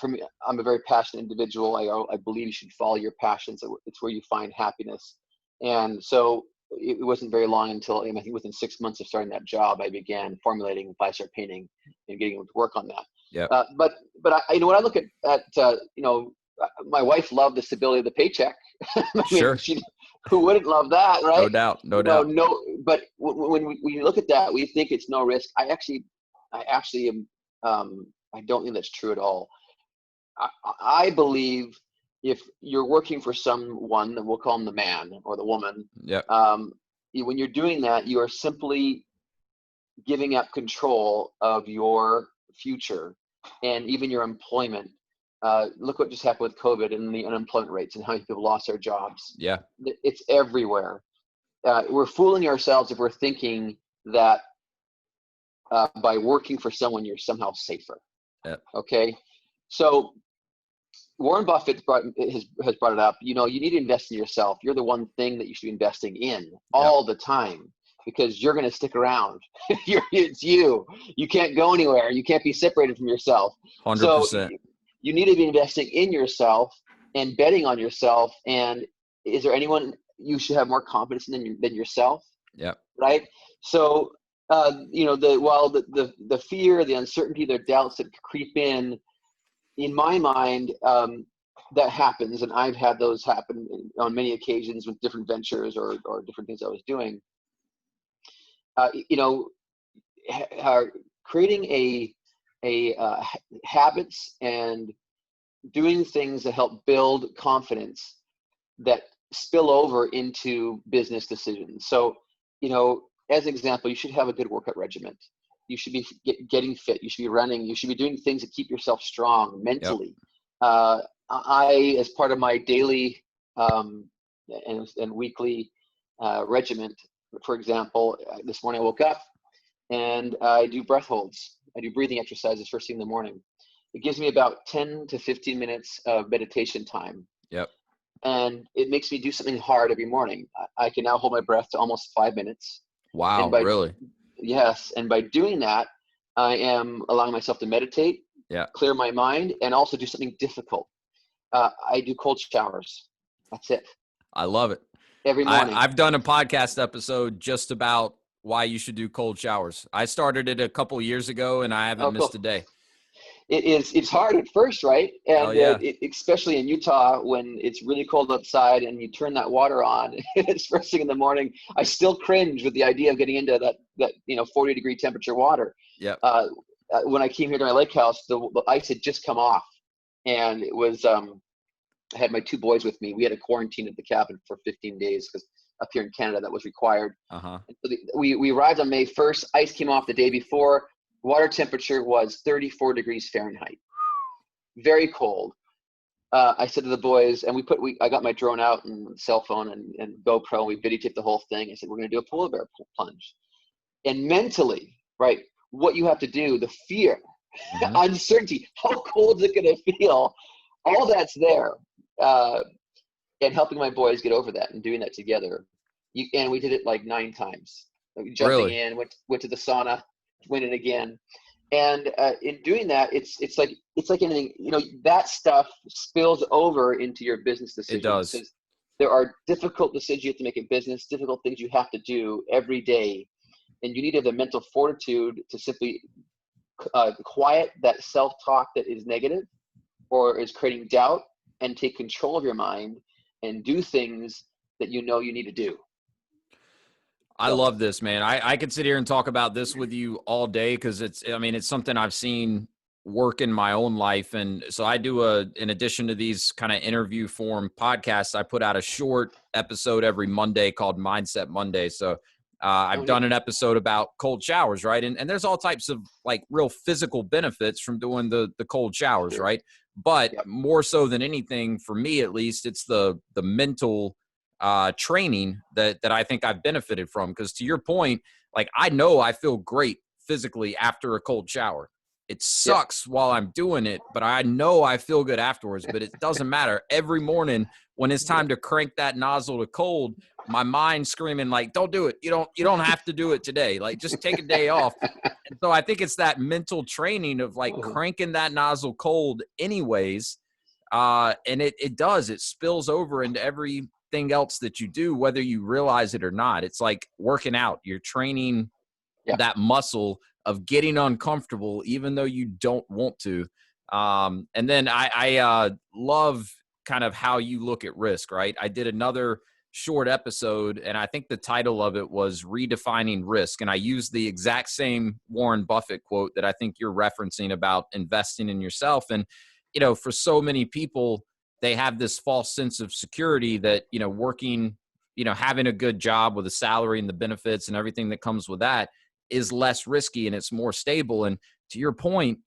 B: for me, I'm a very passionate individual. I believe you should follow your passions. It's where you find happiness. And so it wasn't very long until, I think within 6 months of starting that job, I began formulating Five-Star Painting and getting to work on that.
A: Yeah.
B: But when I look at my wife loved the stability of the paycheck.
A: Sure.
B: Who wouldn't love that, right?
A: No doubt. No doubt.
B: No. But when you look at that, we think it's no risk. I actually am. I don't think that's true at all. I believe if you're working for someone, we'll call them the man or the woman.
A: Yeah.
B: When you're doing that, you are simply giving up control of your future and even your employment. Look what just happened with COVID and the unemployment rates and how many people lost their jobs.
A: Yeah.
B: It's everywhere. We're fooling ourselves if we're thinking that by working for someone, you're somehow safer.
A: Yeah.
B: Okay. So Warren Buffett has brought it up. You need to invest in yourself. You're the one thing that you should be investing in all the time, because you're going to stick around. It's you. You can't go anywhere. You can't be separated from yourself.
A: 100%.
B: So you need to be investing in yourself and betting on yourself. And is there anyone you should have more confidence in than yourself?
A: Yeah. Right.
B: So, the fear, the uncertainty, the doubts that creep in my mind, that happens. And I've had those happen on many occasions with different ventures or different things I was doing. Creating habits and doing things that help build confidence that spill over into business decisions. So, as an example, you should have a good workout regimen. You should be getting fit. You should be running. You should be doing things that keep yourself strong mentally. Yep. I, as part of my daily and weekly regiment, for example, this morning I woke up and I do breath holds. I do breathing exercises first thing in the morning. It gives me about 10 to 15 minutes of meditation time.
A: Yep.
B: And it makes me do something hard every morning. I can now hold my breath to almost 5 minutes.
A: Wow, really?
B: Yes. And by doing that, I am allowing myself to meditate, clear my mind, and also do something difficult. I do cold showers. That's it.
A: I love it.
B: Every morning.
A: I've done a podcast episode just about why you should do cold showers. I started it a couple years ago and I haven't missed a day.
B: It's hard at first, right? And especially in Utah when it's really cold outside and you turn that water on, it's first thing in the morning. I still cringe with the idea of getting into that 40-degree temperature water.
A: Yeah.
B: When I came here to my lake house, the ice had just come off, and it was I had my 2 boys with me. We had a quarantine at the cabin for 15 days because up here in Canada that was required.
A: Uh-huh.
B: And so we arrived on May 1st. Ice came off the day before. Water temperature was 34 degrees Fahrenheit. Very cold. I said to the boys, and I got my drone out and cell phone and GoPro, and we videotaped the whole thing. I said, we're going to do a polar bear plunge. And mentally, right, what you have to do, the fear, uncertainty, how cold is it going to feel? All that's there. And helping my boys get over that and doing that together. And we did it like 9 times. Jumping
A: Really?
B: in, went to the sauna, went in again. And in doing that, it's like anything, that stuff spills over into your business decisions.
A: It does.
B: Because there are difficult decisions you have to make in business, difficult things you have to do every day. And you need to have the mental fortitude to simply quiet that self-talk that is negative or is creating doubt, and take control of your mind and do things that you need to do.
A: I love this, man. I could sit here and talk about this with you all day because it's something I've seen work in my own life. And so I do in addition to these kind of interview form podcasts, I put out a short episode every Monday called Mindset Monday. So I've done an episode about cold showers, right? And there's all types of like real physical benefits from doing the cold showers, right? But more so than anything, for me at least, it's the mental training that I think I've benefited from. Because to your point, like I know I feel great physically after a cold shower. It sucks while I'm doing it, but I know I feel good afterwards. But it doesn't matter. Every morning when it's time to crank that nozzle to cold, my mind's screaming like, don't do it. You don't have to do it today. Like just take a day off. And so I think it's that mental training of like cranking that nozzle cold anyways. And it spills over into everything else that you do, whether you realize it or not. It's like working out. You're training that muscle of getting uncomfortable, even though you don't want to. And then I love kind of how you look at risk, right? I did another short episode, and I think the title of it was Redefining Risk. And I used the exact same Warren Buffett quote that I think you're referencing about investing in yourself. And, for so many people, they have this false sense of security that, working, having a good job with a salary and the benefits and everything that comes with that is less risky and it's more stable. And to your point,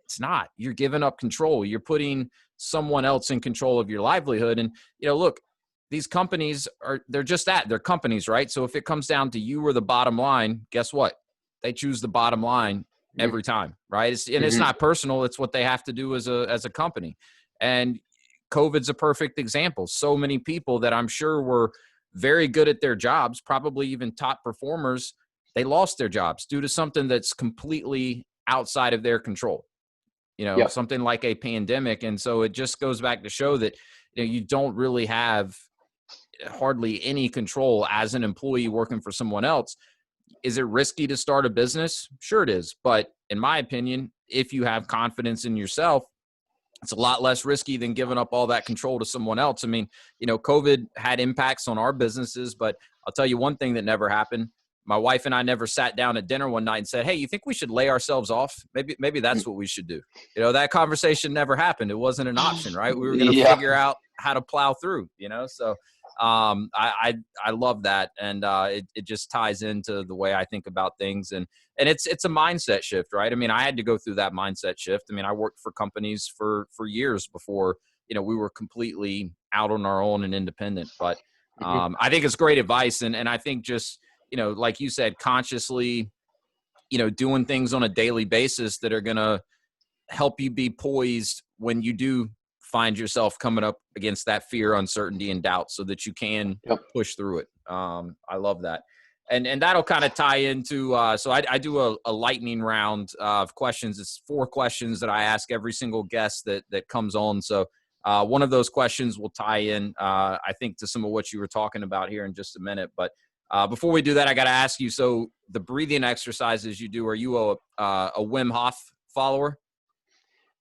A: it's not. You're giving up control. You're putting someone else in control of your livelihood. And, look, these companies they're just that. They're companies, right? So if it comes down to you or the bottom line, guess what? They choose the bottom line every time, right? It's not personal. It's what they have to do as a company. And COVID's a perfect example. So many people that I'm sure were very good at their jobs, probably even top performers, they lost their jobs due to something that's completely outside of their control, something like a pandemic. And so it just goes back to show that you don't really have hardly any control as an employee working for someone else. Is it risky to start a business? Sure it is. But in my opinion, if you have confidence in yourself, it's a lot less risky than giving up all that control to someone else. I mean, COVID had impacts on our businesses, but I'll tell you one thing that never happened. My wife and I never sat down at dinner one night and said, hey, you think we should lay ourselves off? Maybe that's what we should do. That conversation never happened. It wasn't an option, right? We were going to figure out how to plow through, so I love that. And it just ties into the way I think about things. And it's a mindset shift, right? I mean, I had to go through that mindset shift. I mean, I worked for companies for years before, we were completely out on our own and independent. But I think it's great advice. And I think just, like you said, consciously, doing things on a daily basis that are going to help you be poised when you do find yourself coming up against that fear, uncertainty, and doubt so that you can push through it. I love that. And that'll kind of tie into, so I do a lightning round of questions. It's 4 questions that I ask every single guest that comes on. So one of those questions will tie in, I think, to some of what you were talking about here in just a minute. But before we do that, I got to ask you, so the breathing exercises you do, are you a Wim Hof follower?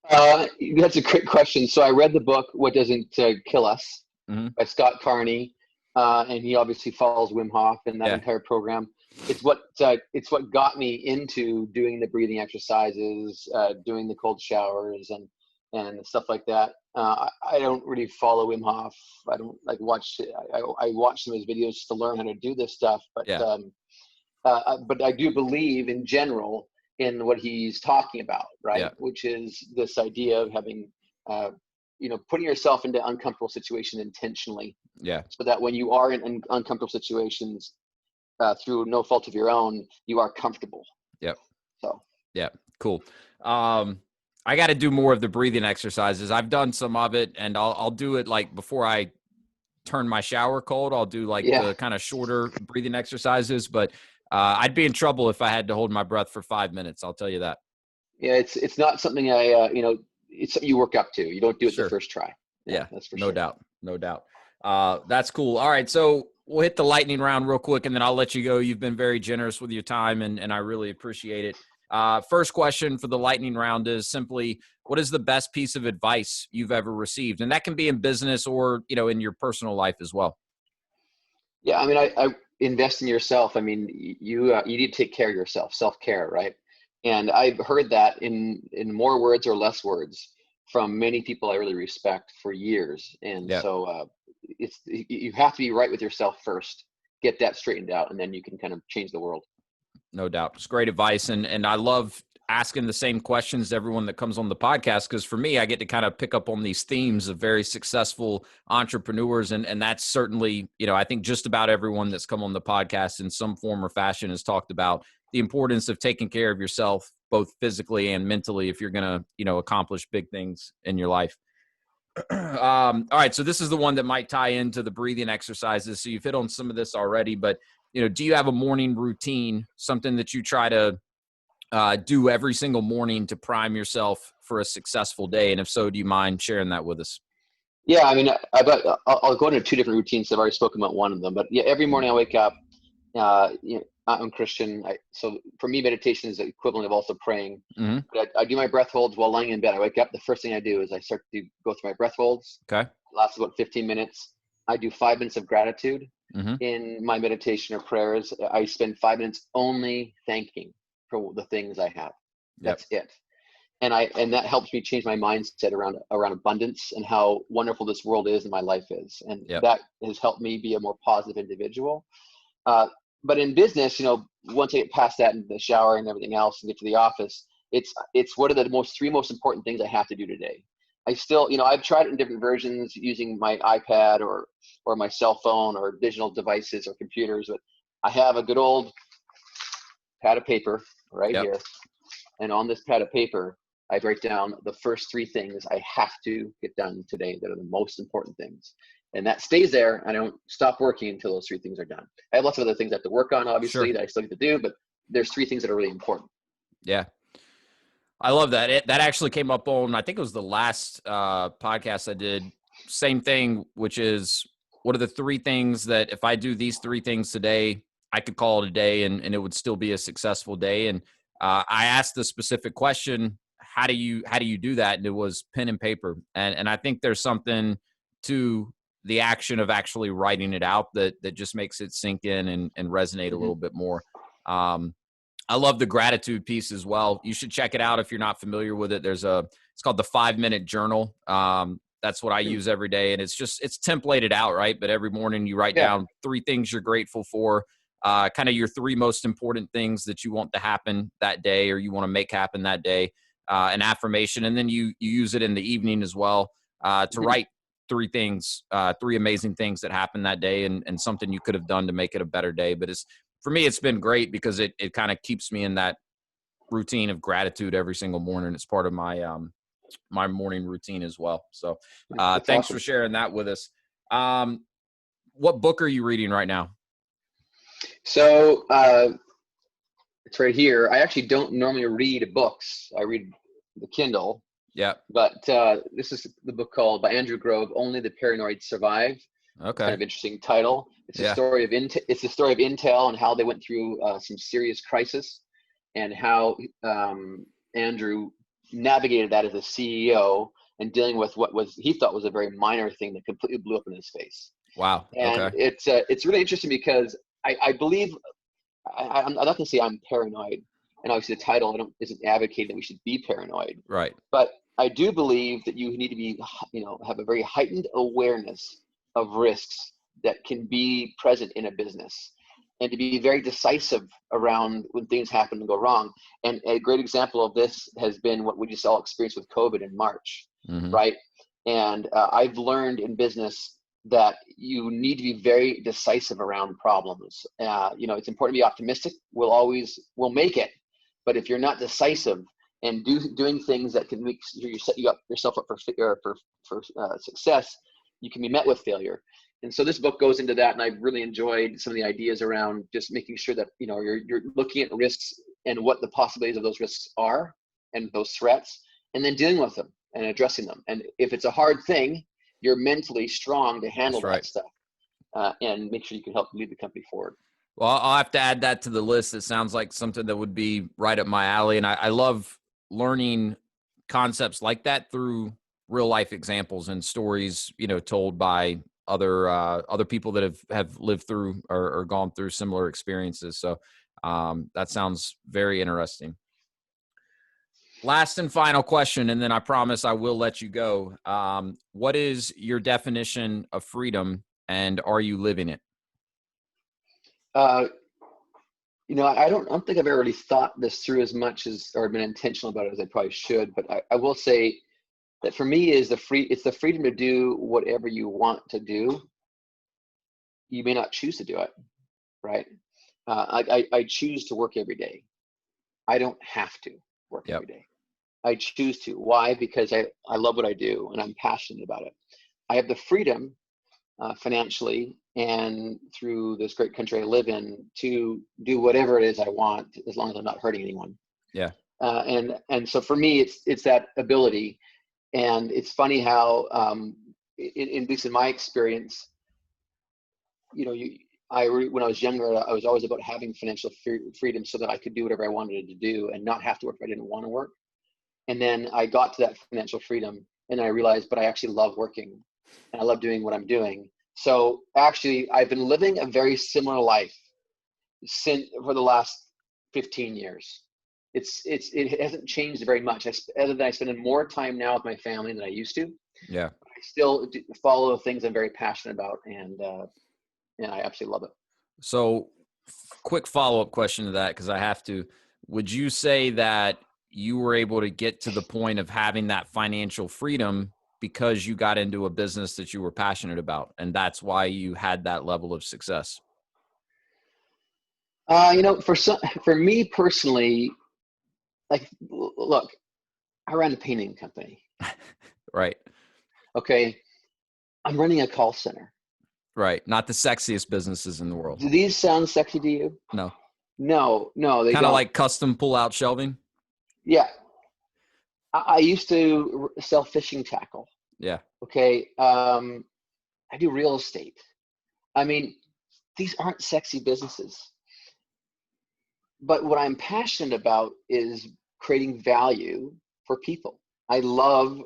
B: That's a great question. So I read the book, What Doesn't Kill Us, by Scott Carney. And he obviously follows Wim Hof in that entire program. It's what got me into doing the breathing exercises, doing the cold showers, and and stuff like that. I don't really follow Wim Hof. I don't like watch. I watch some of his videos just to learn how to do this stuff.
A: Yeah.
B: But I do believe in general in what he's talking about, right?
A: Yeah.
B: Which is this idea of having, putting yourself into uncomfortable situations intentionally,
A: Yeah.
B: so that when you are in uncomfortable situations, through no fault of your own, you are comfortable.
A: Yep.
B: So.
A: Yeah. Cool. I got to do more of the breathing exercises. I've done some of it, and I'll do it like before I turn my shower cold. I'll do like
B: Yeah.
A: the kind of shorter breathing exercises, but I'd be in trouble if I had to hold my breath for 5 minutes. I'll tell you that.
B: Yeah, it's not something it's something you work up to. You don't do it the
A: Sure.
B: first try.
A: Yeah,
B: that's for
A: no
B: sure.
A: doubt. No doubt. That's cool. All right. So we'll hit the lightning round real quick, and then I'll let you go. You've been very generous with your time, and I really appreciate it. First question for the lightning round is simply, what is the best piece of advice you've ever received? And that can be in business or, in your personal life as well.
B: Yeah, I mean, I invest in yourself. I mean, you need to take care of yourself, self-care, right? And I've heard that in more words or less words from many people I really respect for years. And
A: Yeah.
B: so you have to be right with yourself first, get that straightened out, and then you can kind of change the world.
A: No doubt. It's great advice. And I love asking the same questions to everyone that comes on the podcast, because for me, I get to kind of pick up on these themes of very successful entrepreneurs. And that's certainly, I think just about everyone that's come on the podcast in some form or fashion has talked about the importance of taking care of yourself, both physically and mentally, if you're going to, accomplish big things in your life. All right. So this is the one that might tie into the breathing exercises. So you've hit on some of this already, but do you have a morning routine, something that you try to do every single morning to prime yourself for a successful day? And if so, do you mind sharing that with us?
B: Yeah, I mean, I'll go into two different routines. I've already spoken about one of them, but yeah, every morning I wake up. I'm Christian, so for me, meditation is the equivalent of also praying.
A: Mm-hmm.
B: But I do my breath holds while lying in bed. I wake up. The first thing I do is I start to go through my breath holds.
A: Okay.
B: It lasts about 15 minutes. I do 5 minutes of gratitude.
A: Mm-hmm.
B: In my meditation or prayers. I spend 5 minutes only thanking for the things I have. That's it. And that helps me change my mindset around abundance and how wonderful this world is and my life is. And that has helped me be a more positive individual. But in business, once I get past that and the shower and everything else and get to the office, it's what are the three most important things I have to do today. I still, I've tried it in different versions using my iPad or my cell phone or digital devices or computers, but I have a good old pad of paper right here. And on this pad of paper, I write down the first three things I have to get done today that are the most important things. And that stays there. I don't stop working until those three things are done. I have lots of other things I have to work on, obviously, that I still get to do, but there's three things that are really important.
A: Yeah. I love that. That actually came up on, I think it was the last podcast I did. Same thing, which is, what are the three things that if I do these three things today, I could call it a day and it would still be a successful day. And I asked the specific question, how do you do that? And it was pen and paper. And I think there's something to the action of actually writing it out that just makes it sink in and resonate a little bit more. I love the gratitude piece as well. You should check it out if you're not familiar with it. It's called the 5-minute journal. That's what I use every day. And it's templated out, right? But every morning you write down three things you're grateful for, kind of your three most important things that you want to happen that day or you want to make happen that day, an affirmation. And then you use it in the evening as well to write three amazing things that happened that day and something you could have done to make it a better day. But for me, it's been great because it kind of keeps me in that routine of gratitude every single morning. It's part of my my morning routine as well. So thanks for sharing that with us. What book are you reading right now?
B: So it's right here. I actually don't normally read books. I read the Kindle.
A: Yeah.
B: But this is the book called by Andrew Grove, Only the Paranoid Survive.
A: Okay.
B: Kind of interesting title. It's a story of it's the story of Intel and how they went through some serious crisis, and how Andrew navigated that as a CEO and dealing with what he thought was a very minor thing that completely blew up in his face.
A: Wow.
B: And
A: okay.
B: It's really interesting because I believe I'm not going to say I'm paranoid, and obviously the title isn't advocating that we should be paranoid.
A: Right.
B: But I do believe that you need to be, have a very heightened awareness of risks that can be present in a business, and to be very decisive around when things happen and go wrong. And a great example of this has been what we just all experienced with COVID in March,
A: Mm-hmm.
B: right? And I've learned in business that you need to be very decisive around problems. It's important to be optimistic. We'll make it. But if you're not decisive and doing things that can make you set yourself up for success, you can be met with failure. And so this book goes into that, and I really enjoyed some of the ideas around just making sure that you're looking at risks and what the possibilities of those risks are and those threats, and then dealing with them and addressing them. And if it's a hard thing, you're mentally strong to handle that stuff, and make sure you can help lead the company forward.
A: Well, I'll have to add that to the list. It sounds like something that would be right up my alley. And I love learning concepts like that through real life examples and stories, told by other people that have lived through or gone through similar experiences. So that sounds very interesting. Last and final question, and then I promise I will let you go. What is your definition of freedom, and are you living it?
B: I don't think I've ever really thought this through as much or been intentional about it as I probably should. But I will say that for me it's the freedom to do whatever you want to do. You may not choose to do it, right? I choose to work every day. I don't have to work every day. I choose to. Why? Because I love what I do and I'm passionate about it. I have the freedom financially and through this great country I live in to do whatever it is I want, as long as I'm not hurting anyone.
A: Yeah.
B: And so for me, it's that ability. And it's funny how, at least in my experience, when I was younger, I was always about having financial freedom so that I could do whatever I wanted to do and not have to work if I didn't want to work. And then I got to that financial freedom, and I realized, but I actually love working and I love doing what I'm doing. So actually, I've been living a very similar life for the last 15 years. It hasn't changed very much, other than I spend more time now with my family than I used to.
A: Yeah.
B: I still follow things I'm very passionate about, and I absolutely love it.
A: So, quick follow-up question to that, because I have to. Would you say that you were able to get to the point of having that financial freedom because you got into a business that you were passionate about, and that's why you had that level of success?
B: For me personally, look, I ran a painting company.
A: Right.
B: Okay. I'm running a call center.
A: Right. Not the sexiest businesses in the world.
B: Do these sound sexy to you?
A: No.
B: No, they
A: kind of like custom pull-out shelving.
B: Yeah. I used to sell fishing tackle.
A: Yeah.
B: Okay. I do real estate. I mean, these aren't sexy businesses. But what I'm passionate about is creating value for people. I love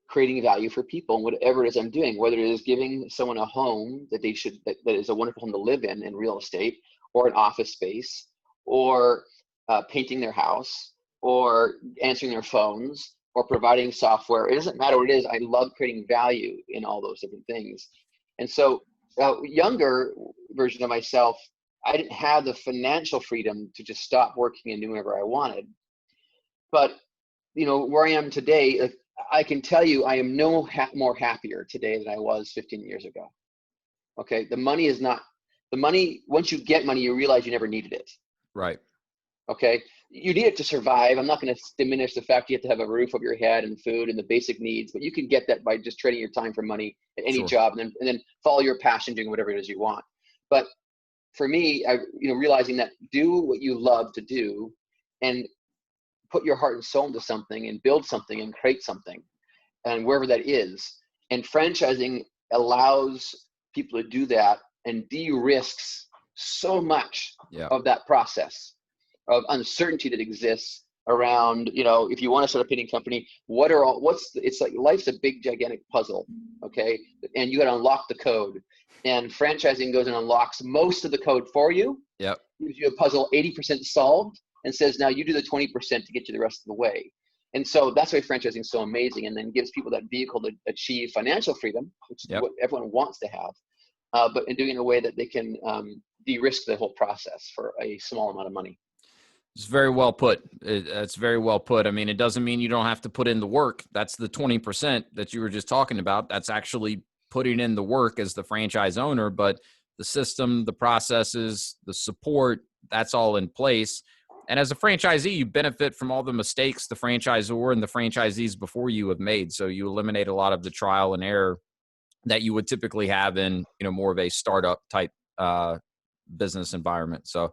B: creating value for people and whatever it is I'm doing, whether it is giving someone a home that is a wonderful home to live in real estate, or an office space, or painting their house, or answering their phones, or providing software. It doesn't matter what it is. I love creating value in all those different things. And so younger version of myself, I didn't have the financial freedom to just stop working and do whatever I wanted. But, where I am today, I can tell you I am more happier today than I was 15 years ago. Okay. The money, once you get money, you realize you never needed it.
A: Right.
B: Okay. You need it to survive. I'm not going to diminish the fact you have to have a roof over your head and food and the basic needs, but you can get that by just trading your time for money at any job, and then follow your passion doing whatever it is you want. But for me, realizing that do what you love to do and put your heart and soul into something and build something and create something, and wherever that is. And franchising allows people to do that and de-risks so much of that process of uncertainty that exists around, if you want to start a painting company, it's like life's a big gigantic puzzle. Okay. And you got to unlock the code, and franchising goes and unlocks most of the code for you.
A: Yep.
B: Gives you a puzzle 80% solved and says, now you do the 20% to get you the rest of the way. And so that's why franchising is so amazing, and then gives people that vehicle to achieve financial freedom, which is
A: Yep.
B: what everyone wants to have, but in doing it in a way that they can de-risk the whole process for a small amount of money.
A: It's very well put. It's very well put. I mean, it doesn't mean you don't have to put in the work. That's the 20% that you were just talking about. That's actually putting in the work as the franchise owner, but the system, the processes, the support, that's all in place. And as a franchisee, you benefit from all the mistakes the franchisor and the franchisees before you have made. So you eliminate a lot of the trial and error that you would typically have in, more of a startup type business environment. So,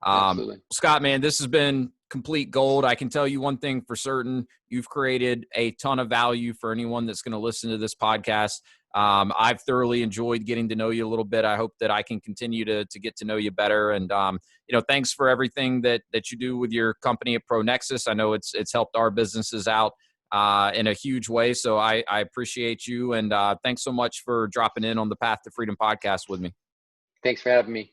B: Absolutely.
A: Scott, man, this has been complete gold. I can tell you one thing for certain. You've created a ton of value for anyone that's going to listen to this podcast. I've thoroughly enjoyed getting to know you a little bit. I hope that I can continue to get to know you better. And, thanks for everything that you do with your company at ProNexus. I know it's helped our businesses out in a huge way. So I appreciate you. And thanks so much for dropping in on the Path to Freedom podcast with me.
B: Thanks for having me.